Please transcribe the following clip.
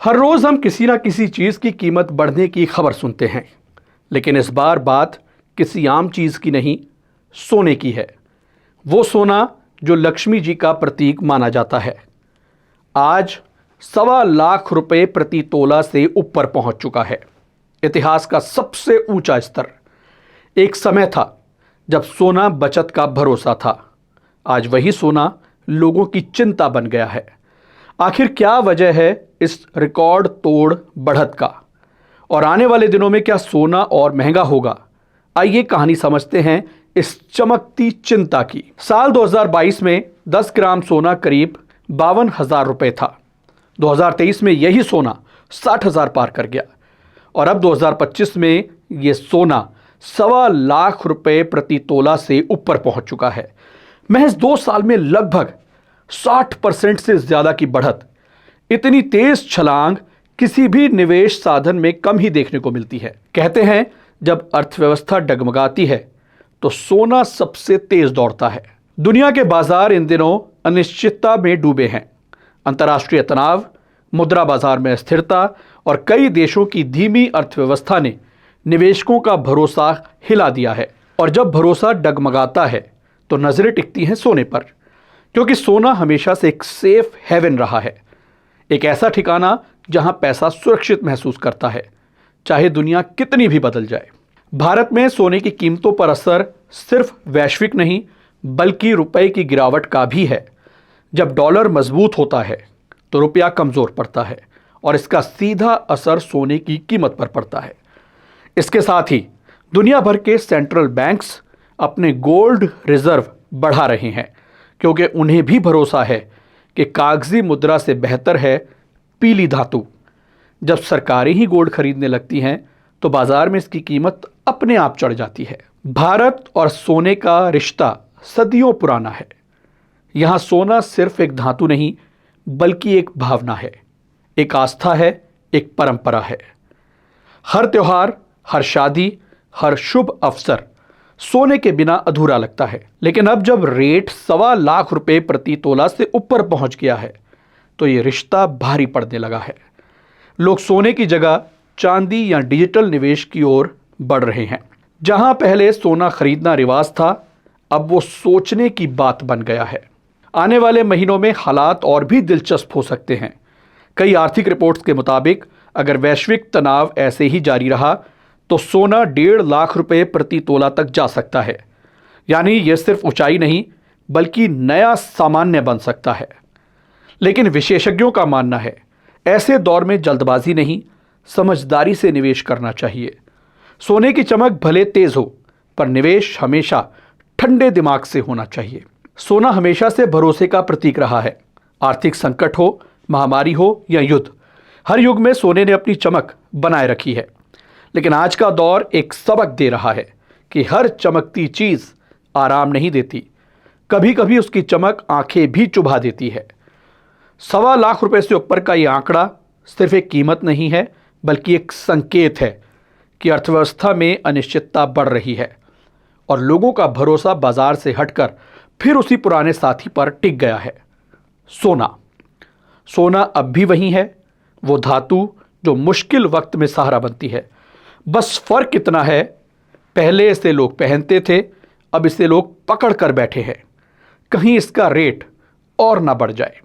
हर रोज हम किसी ना किसी चीज की कीमत बढ़ने की खबर सुनते हैं, लेकिन इस बार बात किसी आम चीज की नहीं, सोने की है। वो सोना जो लक्ष्मी जी का प्रतीक माना जाता है, आज 1.25 लाख रुपए प्रति तोला से ऊपर पहुंच चुका है। इतिहास का सबसे ऊंचा स्तर। एक समय था जब सोना बचत का भरोसा था, आज वही सोना लोगों की चिंता बन गया है। आखिर क्या वजह है इस रिकॉर्ड तोड़ बढ़त का, और आने वाले दिनों में क्या सोना और महंगा होगा? आइए कहानी समझते हैं इस चमकती चिंता की। साल 2022 में 10 ग्राम सोना करीब 52,000 रुपए था। 2023 में यही सोना 60,000 पार कर गया, और अब 2025 में यह सोना 1.25 लाख रुपए प्रति तोला से ऊपर पहुंच चुका है। महज 2 साल में लगभग 60% से ज्यादा की बढ़त। इतनी तेज छलांग किसी भी निवेश साधन में कम ही देखने को मिलती है। कहते हैं जब अर्थव्यवस्था डगमगाती है तो सोना सबसे तेज दौड़ता है। दुनिया के बाजार इन दिनों अनिश्चितता में डूबे हैं। अंतर्राष्ट्रीय तनाव, मुद्रा बाजार में अस्थिरता और कई देशों की धीमी अर्थव्यवस्था ने निवेशकों का भरोसा हिला दिया है। और जब भरोसा डगमगाता है तो नजरें टिकती हैं सोने पर, क्योंकि सोना हमेशा से एक सेफ हेवन रहा है, एक ऐसा ठिकाना जहां पैसा सुरक्षित महसूस करता है, चाहे दुनिया कितनी भी बदल जाए। भारत में सोने की कीमतों पर असर सिर्फ वैश्विक नहीं, बल्कि रुपए की गिरावट का भी है। जब डॉलर मजबूत होता है तो रुपया कमजोर पड़ता है, और इसका सीधा असर सोने की कीमत पर पड़ता है। इसके साथ ही दुनिया भर के सेंट्रल बैंक्स अपने गोल्ड रिजर्व बढ़ा रहे हैं, क्योंकि उन्हें भी भरोसा है कि कागजी मुद्रा से बेहतर है पीली धातु। जब सरकारें ही गोल्ड खरीदने लगती हैं तो बाजार में इसकी कीमत अपने आप चढ़ जाती है। भारत और सोने का रिश्ता सदियों पुराना है। यहाँ सोना सिर्फ एक धातु नहीं, बल्कि एक भावना है, एक आस्था है, एक परंपरा है। हर त्योहार, हर शादी, हर शुभ अवसर सोने के बिना अधूरा लगता है। लेकिन अब जब रेट 1.25 लाख रुपए प्रति तोला से ऊपर पहुंच गया है तो ये रिश्ता भारी पड़ने लगा है। लोग सोने की जगह चांदी या डिजिटल निवेश की ओर बढ़ रहे हैं। जहां पहले सोना खरीदना रिवाज था, अब वो सोचने की बात बन गया है। आने वाले महीनों में हालात और भी दिलचस्प हो सकते हैं। कई आर्थिक रिपोर्ट्स के मुताबिक अगर वैश्विक तनाव ऐसे ही जारी रहा तो सोना 1.5 लाख रुपए प्रति तोला तक जा सकता है। यानी यह सिर्फ ऊंचाई नहीं, बल्कि नया सामान्य बन सकता है। लेकिन विशेषज्ञों का मानना है ऐसे दौर में जल्दबाजी नहीं, समझदारी से निवेश करना चाहिए। सोने की चमक भले तेज हो, पर निवेश हमेशा ठंडे दिमाग से होना चाहिए। सोना हमेशा से भरोसे का प्रतीक रहा है। आर्थिक संकट हो, महामारी हो या युद्ध, हर युग में सोने ने अपनी चमक बनाए रखी है। लेकिन आज का दौर एक सबक दे रहा है कि हर चमकती चीज आराम नहीं देती, कभी कभी उसकी चमक आंखें भी चुभा देती है। 1.25 लाख रुपए से ऊपर का यह आंकड़ा सिर्फ एक कीमत नहीं है, बल्कि एक संकेत है कि अर्थव्यवस्था में अनिश्चितता बढ़ रही है और लोगों का भरोसा बाजार से हटकर फिर उसी पुराने साथी पर टिक गया है, सोना। सोना अब भी वही है, वो धातु जो मुश्किल वक्त में सहारा बनती है। बस फर्क इतना है, पहले इसे लोग पहनते थे, अब इसे लोग पकड़ कर बैठे हैं, कहीं इसका रेट और ना बढ़ जाए।